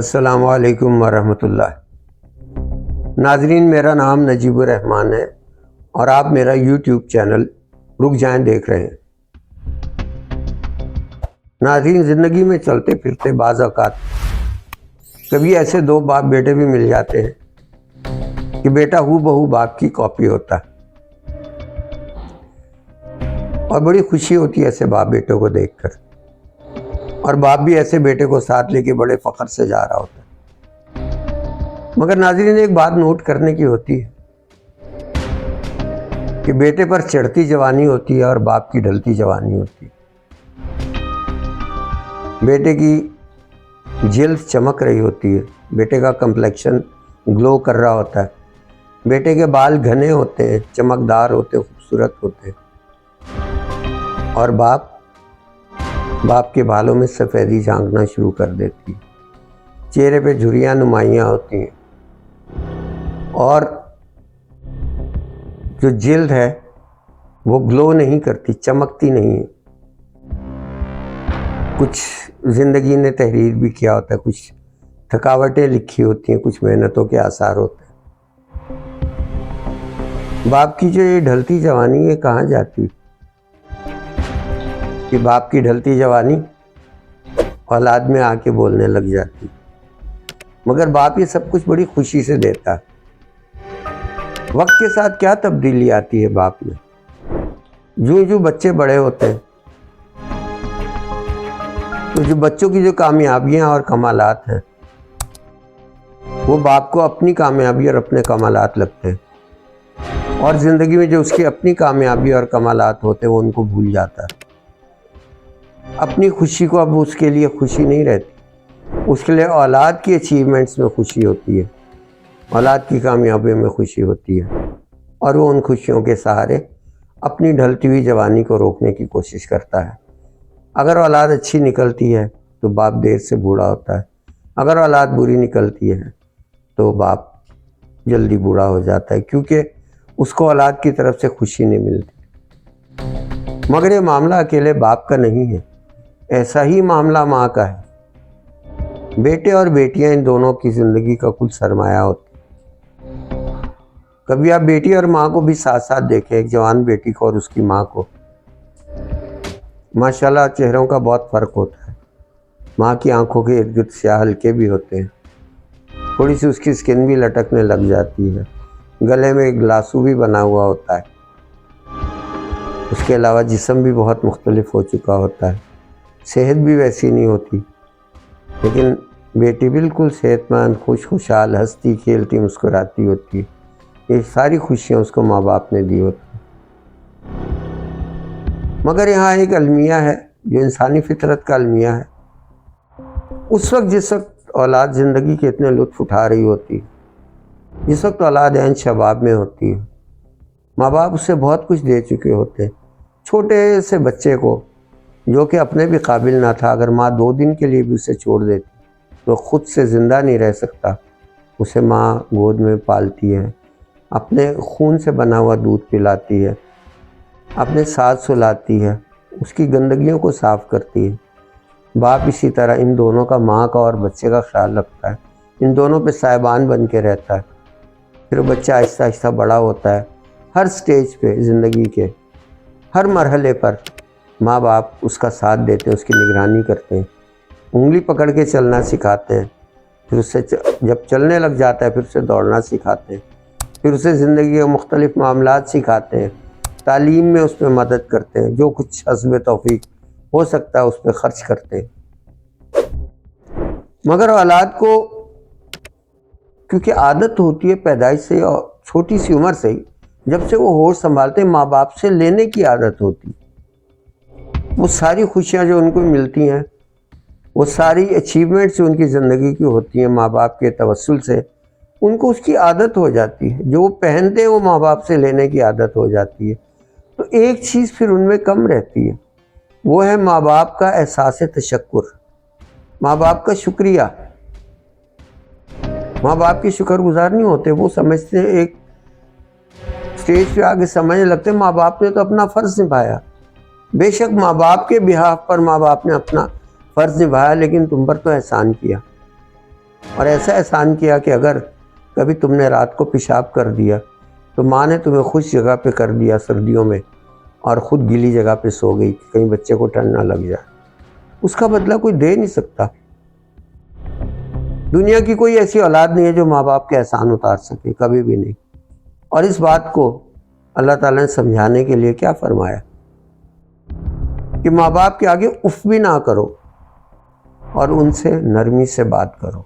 السلام علیکم ورحمۃ اللہ۔ ناظرین، میرا نام نجیب الرحمان ہے اور آپ میرا یوٹیوب چینل رک جائیں دیکھ رہے ہیں۔ ناظرین، زندگی میں چلتے پھرتے بعض اوقات کبھی ایسے دو باپ بیٹے بھی مل جاتے ہیں کہ بیٹا ہو بہو باپ کی کاپی ہوتا ہے، اور بڑی خوشی ہوتی ہے ایسے باپ بیٹوں کو دیکھ کر، اور باپ بھی ایسے بیٹے کو ساتھ لے کے بڑے فخر سے جا رہا ہوتا ہے۔ مگر ناظرین، ایک بات نوٹ کرنے کی ہوتی ہے کہ بیٹے پر چڑھتی جوانی ہوتی ہے اور باپ کی ڈھلتی جوانی ہوتی ہے۔ بیٹے کی جلد چمک رہی ہوتی ہے، بیٹے کا کمپلیکشن گلو کر رہا ہوتا ہے، بیٹے کے بال گھنے ہوتے ہیں، چمکدار ہوتے ہیں، خوبصورت ہوتے ہیں، اور باپ کے بالوں میں سفیدی جھانکنا شروع کر دیتی ہے، چہرے پہ جھریاں نمایاں ہوتی ہیں، اور جو جلد ہے وہ گلو نہیں کرتی، چمکتی نہیں ہے۔ کچھ زندگی نے تحریر بھی کیا ہوتا ہے، کچھ تھکاوٹیں لکھی ہوتی ہیں، کچھ محنتوں کے آثار ہوتے ہیں۔ باپ کی جو یہ ڈھلتی جوانی ہے کہاں جاتی؟ کہ باپ کی ڈھلتی جوانی اولاد میں آ کے بولنے لگ جاتی، مگر باپ یہ سب کچھ بڑی خوشی سے دیتا ہے۔ وقت کے ساتھ کیا تبدیلی آتی ہے باپ میں؟ جو بچے بڑے ہوتے ہیں تو جو بچوں کی جو کامیابیاں اور کمالات ہیں وہ باپ کو اپنی کامیابی اور اپنے کمالات لگتے ہیں، اور زندگی میں جو اس کی اپنی کامیابی اور کمالات ہوتے ہیں وہ ان کو بھول جاتا ہے۔ اپنی خوشی کو اب اس کے لیے خوشی نہیں رہتی، اس کے لیے اولاد کی اچیومنٹس میں خوشی ہوتی ہے، اولاد کی کامیابیوں میں خوشی ہوتی ہے، اور وہ ان خوشیوں کے سہارے اپنی ڈھلتی ہوئی جوانی کو روکنے کی کوشش کرتا ہے۔ اگر اولاد اچھی نکلتی ہے تو باپ دیر سے بوڑھا ہوتا ہے، اگر اولاد بری نکلتی ہے تو باپ جلدی بوڑھا ہو جاتا ہے، کیونکہ اس کو اولاد کی طرف سے خوشی نہیں ملتی۔ مگر یہ معاملہ اکیلے باپ کا نہیں ہے، ایسا ہی معاملہ ماں کا ہے۔ بیٹے اور بیٹیاں ان دونوں کی زندگی کا کل سرمایہ ہوتی ہے۔ کبھی آپ بیٹی اور ماں کو بھی ساتھ ساتھ دیکھیں، ایک جوان بیٹی کو اور اس کی ماں کو، ماشاءاللہ چہروں کا بہت فرق ہوتا ہے۔ ماں کی آنکھوں کے ارد گرد سیاہ ہلکے بھی ہوتے ہیں، تھوڑی سی اس کی سکن بھی لٹکنے لگ جاتی ہے، گلے میں ایک گلاسو بھی بنا ہوا ہوتا ہے، اس کے علاوہ جسم بھی بہت مختلف ہو چکا ہوتا ہے، صحت بھی ویسی نہیں ہوتی، لیکن بیٹی بالکل صحت مند، خوشحال، ہنستی کھیلتی مسکراتی ہوتی ہے۔ یہ ساری خوشیاں اس کو ماں باپ نے دی ہوتی ہیں۔ مگر یہاں ایک المیہ ہے جو انسانی فطرت کا المیہ ہے۔ اس وقت جس وقت اولاد زندگی کے اتنے لطف اٹھا رہی ہوتی ہے، جس وقت اولاد عین شباب میں ہوتی ہے، ماں باپ اسے بہت کچھ دے چکے ہوتے ہیں۔ چھوٹے سے بچے کو جو کہ اپنے بھی قابل نہ تھا، اگر ماں 2 دن کے لیے بھی اسے چھوڑ دیتی تو خود سے زندہ نہیں رہ سکتا، اسے ماں گود میں پالتی ہے، اپنے خون سے بنا ہوا دودھ پلاتی ہے، اپنے ساتھ سلاتی ہے، اس کی گندگیوں کو صاف کرتی ہے۔ باپ اسی طرح ان دونوں کا، ماں کا اور بچے کا خیال رکھتا ہے، ان دونوں پہ سائبان بن کے رہتا ہے۔ پھر وہ بچہ آہستہ آہستہ بڑا ہوتا ہے، ہر سٹیج پہ، زندگی کے ہر مرحلے پر ماں باپ اس کا ساتھ دیتے ہیں، اس کی نگرانی کرتے ہیں، انگلی پکڑ کے چلنا سکھاتے ہیں، پھر اسے جب چلنے لگ جاتا ہے پھر اسے دوڑنا سکھاتے ہیں، پھر اسے زندگی کے مختلف معاملات سکھاتے ہیں، تعلیم میں اس پہ مدد کرتے ہیں، جو کچھ حسب توفیق ہو سکتا ہے اس پہ خرچ کرتے ہیں۔ مگر اولاد کو کیونکہ عادت ہوتی ہے پیدائش سے اور چھوٹی سی عمر سے ہی، جب سے وہ ہوش سنبھالتے ہیں ماں باپ سے لینے کی عادت ہوتی ہے۔ وہ ساری خوشیاں جو ان کو ملتی ہیں، وہ ساری اچیومنٹس جو ان کی زندگی کی ہوتی ہیں ماں باپ کے توسل سے، ان کو اس کی عادت ہو جاتی ہے، جو وہ پہنتے ہیں وہ ماں باپ سے لینے کی عادت ہو جاتی ہے۔ تو ایک چیز پھر ان میں کم رہتی ہے، وہ ہے ماں باپ کا احساس تشکر، ماں باپ کا شکریہ۔ ماں باپ کے شکر گزار نہیں ہوتے، وہ سمجھتے ہیں، ایک سٹیج پہ آگے سمجھنے لگتے ہیں ماں باپ نے تو اپنا فرض نبھایا۔ بے شک ماں باپ کے بہاف پر ماں باپ نے اپنا فرض نبھایا، لیکن تم پر تو احسان کیا، اور ایسا احسان کیا کہ اگر کبھی تم نے رات کو پیشاب کر دیا تو ماں نے تمہیں خوش جگہ پہ کر دیا سردیوں میں، اور خود گیلی جگہ پہ سو گئی کہ کہیں بچے کو ٹھنڈ نہ لگ جائے۔ اس کا بدلہ کوئی دے نہیں سکتا۔ دنیا کی کوئی ایسی اولاد نہیں ہے جو ماں باپ کے احسان اتار سکے، کبھی بھی نہیں۔ اور اس بات کو اللہ تعالیٰ نے سمجھانے کے لیے کیا فرمایا کہ ماں باپ کے آگے اف بھی نہ کرو اور ان سے نرمی سے بات کرو۔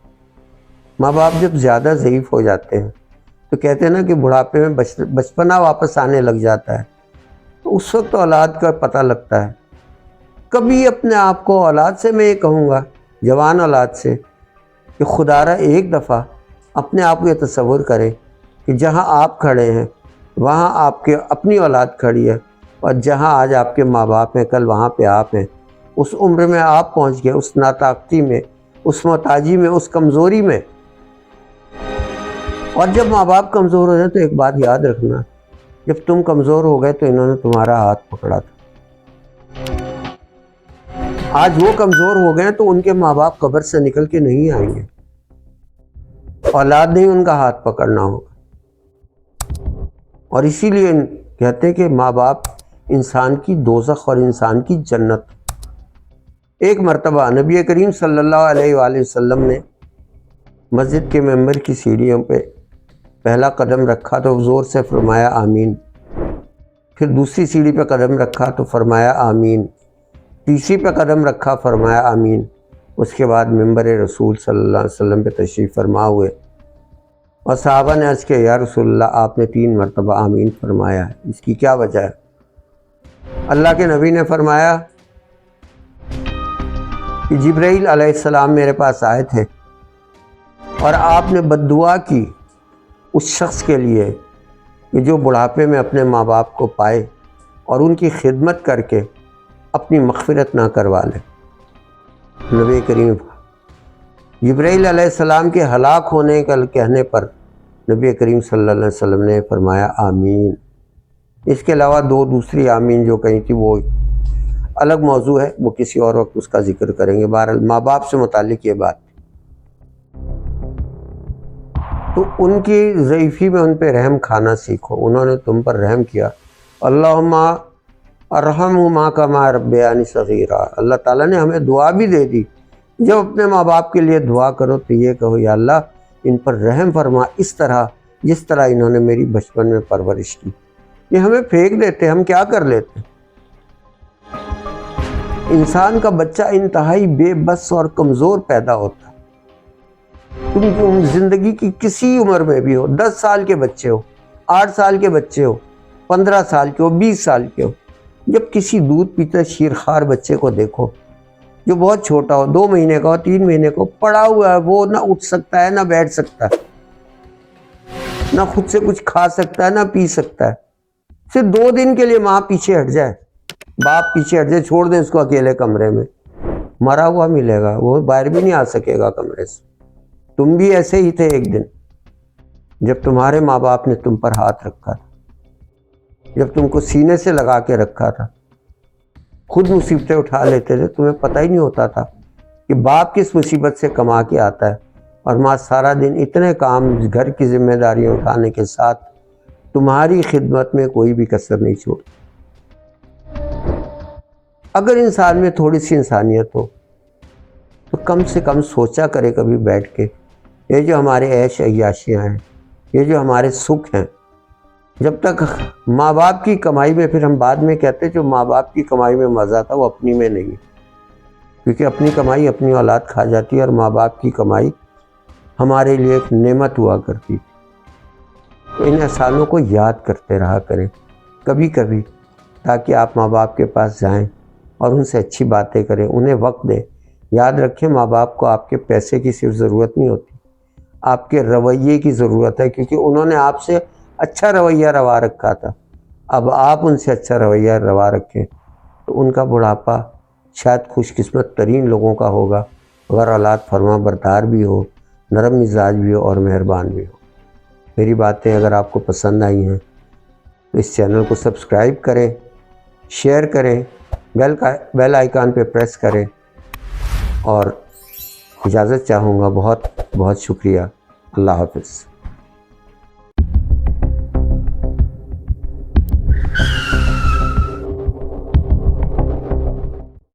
ماں باپ جب زیادہ ضعیف ہو جاتے ہیں تو کہتے ہیں نا کہ بڑھاپے میں بچپنا واپس آنے لگ جاتا ہے، تو اس وقت اولاد کا پتہ لگتا ہے۔ کبھی اپنے آپ کو اولاد سے میں یہ کہوں گا، جوان اولاد سے، کہ خدا را ایک دفعہ اپنے آپ کو یہ تصور کریں کہ جہاں آپ کھڑے ہیں وہاں آپ کے اپنی اولاد کھڑی ہے، اور جہاں آج آپ کے ماں باپ ہیں کل وہاں پہ آپ ہیں۔ اس عمر میں آپ پہنچ گئے، اس ناطاقتی میں، اس محتاجی میں، اس کمزوری میں۔ اور جب ماں باپ کمزور ہو جائیں تو ایک بات یاد رکھنا، جب تم کمزور ہو گئے تو انہوں نے تمہارا ہاتھ پکڑا تھا۔ آج وہ کمزور ہو گئے تو ان کے ماں باپ قبر سے نکل کے نہیں آئیں گے، اولاد نہیں ان کا ہاتھ پکڑنا ہوگا۔ اور اسی لیے کہتے ہیں کہ ماں باپ انسان کی دوزخ اور انسان کی جنت۔ ایک مرتبہ نبی کریم صلی اللہ علیہ وآلہ وسلم نے مسجد کے ممبر کی سیڑھیوں پہ پہلا قدم رکھا تو زور سے فرمایا آمین، پھر دوسری سیڑھی پہ قدم رکھا تو فرمایا آمین، تیسری پہ قدم رکھا فرمایا آمین۔ اس کے بعد ممبر رسول صلی اللہ علیہ وسلم پہ تشریف فرما ہوئے، اور صحابہ نے عرض کیا یا رسول اللہ آپ نے 3 مرتبہ آمین فرمایا ہے، اس کی کیا وجہ ہے؟ اللہ کے نبی نے فرمایا کہ جبرائیل علیہ السلام میرے پاس آئے تھے اور آپ نے بد دعا کی اس شخص کے لیے کہ جو بڑھاپے میں اپنے ماں باپ کو پائے اور ان کی خدمت کر کے اپنی مغفرت نہ کروا لے۔ نبی کریم جبرائیل علیہ السلام کے ہلاک ہونے کا کہنے پر نبی کریم صلی اللہ علیہ وسلم نے فرمایا آمین۔ اس کے علاوہ 2 دوسری آمین جو کہیں تھی وہ الگ موضوع ہے، وہ کسی اور وقت اس کا ذکر کریں گے۔ بہرحال ماں باپ سے متعلق یہ بات، تو ان کی ضعیفی میں ان پہ رحم کھانا سیکھو۔ انہوں نے تم پر رحم کیا، اللہم ارحمہما کما ربیانی صغیرا۔ اللہ تعالیٰ نے ہمیں دعا بھی دے دی، جب اپنے ماں باپ کے لیے دعا کرو تو یہ کہو یا اللہ ان پر رحم فرما، اس طرح جس طرح انہوں نے میری بچپن میں پرورش کی۔ یہ ہمیں پھینک دیتے، ہم کیا کر لیتے؟ انسان کا بچہ انتہائی بے بس اور کمزور پیدا ہوتا ہے۔ تم زندگی کی کسی عمر میں بھی ہو، 10 سال کے بچے ہو، 8 سال کے بچے ہو، 15 سال کے ہو، 20 سال کے ہو، جب کسی دودھ پیتے شیرخوار بچے کو دیکھو جو بہت چھوٹا ہو، 2 مہینے کا ہو، 3 مہینے کا ہو، پڑا ہوا ہے، وہ نہ اٹھ سکتا ہے نہ بیٹھ سکتا ہے، نہ خود سے کچھ کھا سکتا ہے نہ پی سکتا ہے، صرف 2 دن کے لیے ماں پیچھے ہٹ جائے، باپ پیچھے ہٹ جائے، چھوڑ دیں اس کو اکیلے کمرے میں، مرا ہوا ملے گا، وہ باہر بھی نہیں آ سکے گا کمرے سے۔ تم بھی ایسے ہی تھے ایک دن، جب تمہارے ماں باپ نے تم پر ہاتھ رکھا تھا، جب تم کو سینے سے لگا کے رکھا تھا، خود مصیبتیں اٹھا لیتے تھے، تمہیں پتہ ہی نہیں ہوتا تھا کہ باپ کس مصیبت سے کما کے آتا ہے، اور ماں سارا دن اتنے کام گھر کی ذمہ داریاں اٹھانے کے ساتھ تمہاری خدمت میں کوئی بھی کسر نہیں چھوڑتی۔ اگر انسان میں تھوڑی سی انسانیت ہو تو کم سے کم سوچا کرے کبھی بیٹھ کے، یہ جو ہمارے عیش عیاشیاں ہیں، یہ جو ہمارے سکھ ہیں، جب تک ماں باپ کی کمائی میں، پھر ہم بعد میں کہتے جو ماں باپ کی کمائی میں مزہ تھا وہ اپنی میں نہیں، کیونکہ اپنی کمائی اپنی اولاد کھا جاتی ہے، اور ماں باپ کی کمائی ہمارے لیے ایک نعمت ہوا کرتی تھی۔ تو ان احسانوں کو یاد کرتے رہا کریں کبھی کبھی، تاکہ آپ ماں باپ کے پاس جائیں اور ان سے اچھی باتیں کریں، انہیں وقت دیں۔ یاد رکھیں ماں باپ کو آپ کے پیسے کی صرف ضرورت نہیں ہوتی، آپ کے رویے کی ضرورت ہے، کیونکہ انہوں نے آپ سے اچھا رویہ روا رکھا تھا۔ اب آپ ان سے اچھا رویہ روا رکھیں تو ان کا بڑھاپا شاید خوش قسمت ترین لوگوں کا ہوگا، اگر اولاد فرما بردار بھی ہو، نرم مزاج بھی ہو اور مہربان بھی ہو۔ میری باتیں اگر آپ کو پسند آئی ہیں تو اس چینل کو سبسکرائب کریں، شیئر کریں، بیل آئیکن پہ پریس کریں، اور اجازت چاہوں گا۔ بہت بہت شکریہ. اللہ حافظ.